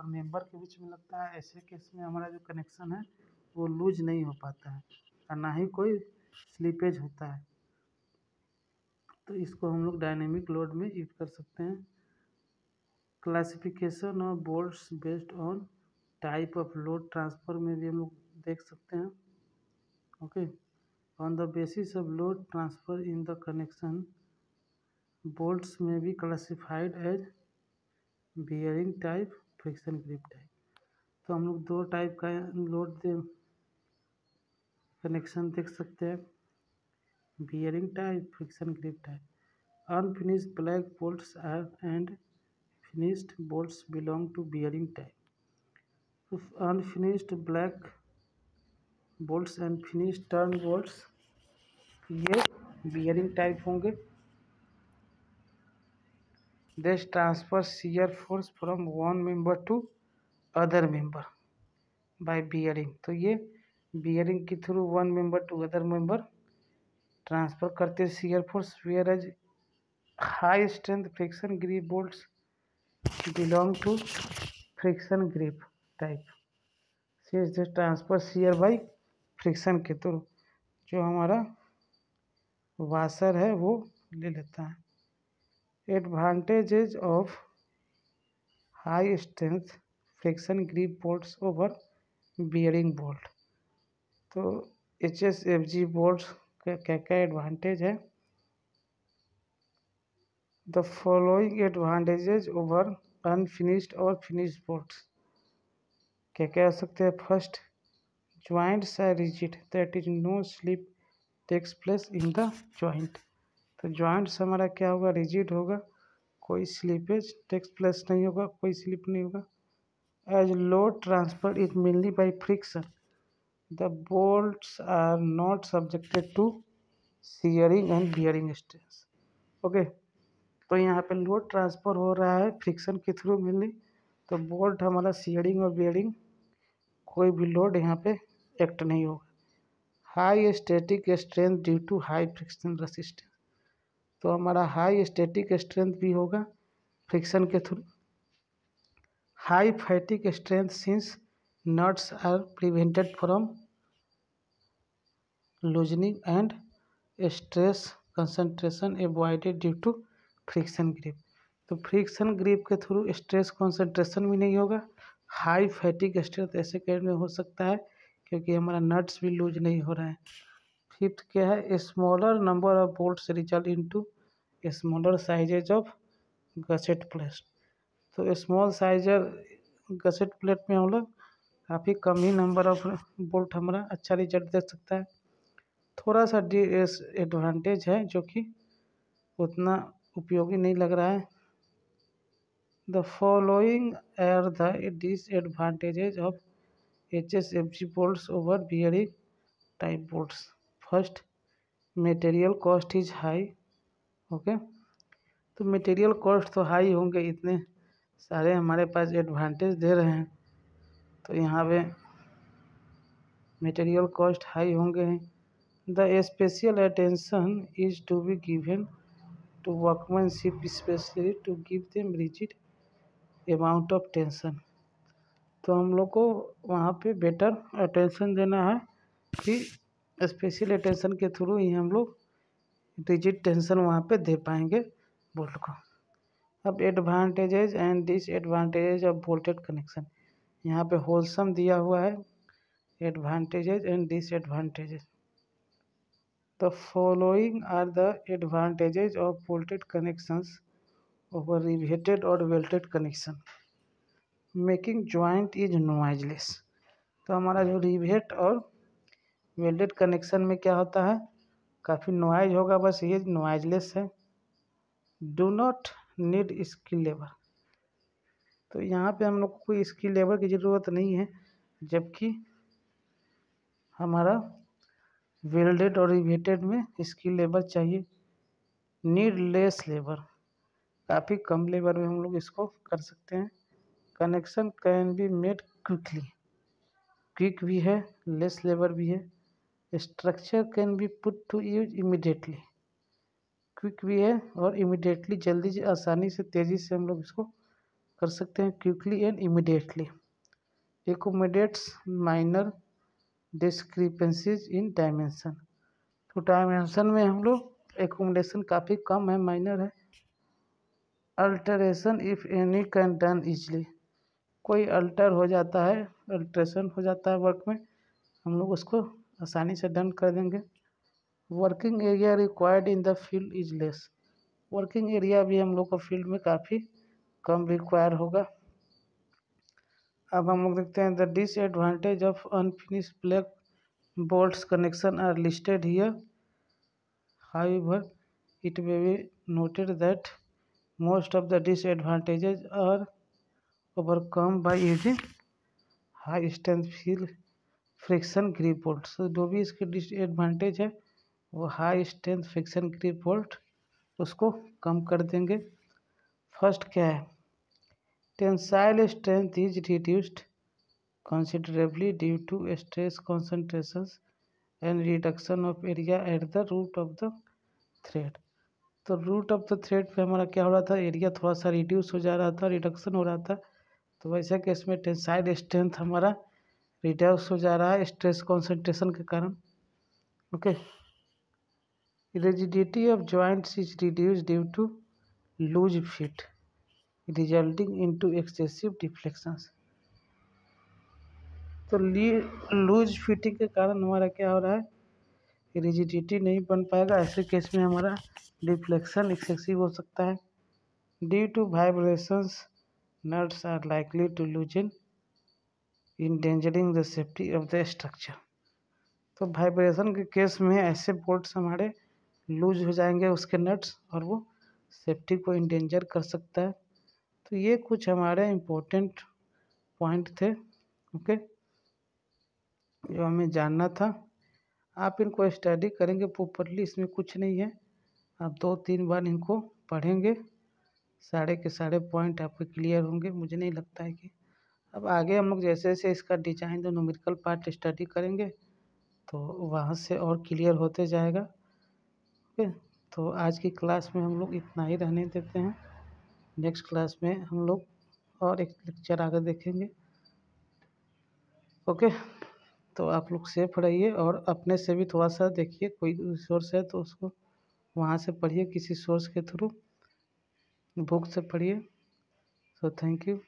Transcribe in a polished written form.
और मेंबर के बीच में लगता है, ऐसे केस में हमारा जो कनेक्शन है वो लूज नहीं हो पाता है और ना ही कोई स्लीपेज होता है। तो इसको हम लोग डायनेमिक लोड में यूज कर सकते हैं। Classification of bolts based on type of load transfer में भी हम लोग देख सकते हैं। Okay, on the basis of load transfer in the connection bolts में be classified as bearing type, friction grip type. तो हम लोग दो टाइप का लोड कनेक्शन देख सकते हैं, bearing type, friction grip type. Unfinished black bolts are and finished bolts belong to bearing type. Unfinished black bolts and finished turn bolts ये bearing type होंगे। This transfer shear force from one member to other member by bearing। तो ये bearing के through one member to other member transfer करते shear force, whereas high strength friction grip bolts belong to friction grip type। since this transfer shear by friction के through जो हमारा washer है वो ले लेता है। Advantages of high strength friction grip bolts over bearing bolt। तो HSFG bolt का क्या क्या एडवांटेज है? The following advantages over unfinished और फिनिश्ड बोल्ट्स क्या क्या हो सकते हैं? First, joints are rigid, that is no slip takes place in the joint. तो ज्वाइंट्स हमारा क्या होगा? रिजिड होगा, कोई स्लीपेज टेक्स प्लेस नहीं होगा, कोई स्लिप नहीं होगा। As load transfer is mainly by friction, the bolts are not subjected to shearing and bearing stress. Okay, तो यहाँ पे लोड ट्रांसफ़र हो रहा है फ्रिक्शन के थ्रू मेनली, तो बोल्ट हमारा शियरिंग और बियरिंग कोई भी लोड यहाँ पे एक्ट नहीं होगा। High static strength due to high friction resistance, तो हमारा हाई स्टैटिक स्ट्रेंथ भी होगा फ्रिक्शन के through. High fatigue strength since nuts are prevented from loosening and stress concentration avoided due to friction grip. तो friction grip के through stress concentration भी नहीं होगा। हाई फैटिक स्ट्रेंथ ऐसे केस में हो सकता है क्योंकि हमारा नट्स भी लूज नहीं हो रहा है। फिफ्थ क्या है? Smaller number of bolts result into smaller sizes of gusset plate. तो स्मॉल साइजर गसेट प्लेट में हम लोग काफ़ी कम ही नंबर ऑफ बोल्ट हमारा अच्छा रिजल्ट दे सकता है। थोड़ा सा एडवांटेज है जो कि उतना उपयोगी नहीं लग रहा है। The following are the disadvantages of HSFG bolts over bearing type bolts. First, material cost is high. Okay, तो मटेरियल कॉस्ट तो हाई होंगे, इतने सारे हमारे पास एडवांटेज दे रहे हैं तो यहाँ पे मटेरियल कॉस्ट हाई होंगे। The special attention is to be given to workmanship, specially to give them rigid amount of tension. तो हम लोग को वहाँ पे बेटर अटेंशन देना है कि स्पेशल अटेंशन के थ्रू ही हम लोग रिजिड टेंशन वहाँ पे दे पाएंगे बोल्ट को। अब advantages and disadvantages of bolted connection, यहाँ पे होलसम दिया हुआ है advantages and disadvantages. The following are the advantages of bolted connections over riveted or welded connection. Making joint is noiseless, तो हमारा जो रिवेट और वेल्डेड कनेक्शन में क्या होता है? काफ़ी नॉइज होगा, बस ये नॉइजलेस है। Do not need skill labour, तो यहाँ पे हम लोग को कोई स्किल लेबर की ज़रूरत नहीं है, जबकि हमारा वेल्डेड और रिवेटेड में स्किल लेबर चाहिए। नीड लेस लेबर, काफ़ी कम लेबर में हम लोग इसको कर सकते हैं। Connection can be made quickly, quick भी है, लेस लेबर भी है। Structure can be put to use immediately, quick भी है और इमीडिएटली जल्दी से आसानी से तेज़ी से हम लोग इसको कर सकते हैं quickly and immediately. Accommodates minor discrepancies in dimension. तो डायमेंशन में हम लोग एकोमोडेशन काफ़ी कम है, माइनर है। Alteration if any can done easily, कोई अल्टर हो जाता है, अल्ट्रेशन हो जाता है वर्क में, हम लोग उसको आसानी से डन कर देंगे। Working area required in the field is less, working area भी हम लोग को फील्ड में काफ़ी कम रिक्वायर होगा। अब हम लोग देखते हैं the disadvantage of unfinished black bolts connection are listed here. However, it may be noted that most of the disadvantages are overcome by using high strength field friction grip bolts. तो जो भी इसके डिसएडवांटेज है वो high strength friction grip bolt उसको कम कर देंगे। First क्या है, tensile strength is reduced considerably due to stress concentrations and reduction of area at the root of the thread। तो रूट ऑफ द थ्रेड पे हमारा क्या हो रहा था, एरिया थोड़ा सा रिड्यूस हो जा रहा था, रिडक्शन हो रहा था। तो वैसे केस में टेंसाइल स्ट्रेंथ हमारा रिड्यूस हो जा रहा है स्ट्रेस कॉन्सेंट्रेशन के कारण। Okay, rigidity of joints is reduce due to loose fit resulting into excessive deflections. तो लूज फिटिंग के कारण हमारा क्या हो रहा है, रिजिडिटी नहीं बन पाएगा, ऐसे केस में हमारा डिफ्लेक्शन एक्सेसिव हो सकता है। Due to vibrations nuts are likely to loosen endangering the safety of the structure. तो वाइब्रेशन के केस में ऐसे बोल्ट्स हमारे लूज हो जाएंगे उसके नट्स और वो सेफ्टी को इंडेंजर कर सकता है। तो ये कुछ हमारे इम्पोर्टेंट पॉइंट थे, ओके, जो हमें जानना था। आप इनको स्टडी करेंगे प्रॉपरली, इसमें कुछ नहीं है, आप 2-3 बार इनको पढ़ेंगे, सारे के सारे पॉइंट आपके क्लियर होंगे। मुझे नहीं लगता है कि अब आगे हम लोग जैसे जैसे इसका डिजाइन तो न्यूमेरिकल पार्ट स्टडी करेंगे तो वहाँ से और क्लियर होते जाएगा। ओके, तो आज की क्लास में हम लोग इतना ही रहने देते हैं। नेक्स्ट क्लास में हम लोग और एक लेक्चर आगे देखेंगे। ओके, तो आप लोग सेफ रहिए और अपने से भी थोड़ा सा देखिए, कोई सोर्स है तो उसको वहाँ से पढ़िए, किसी सोर्स के थ्रू बुक से पढ़िए। So thank you.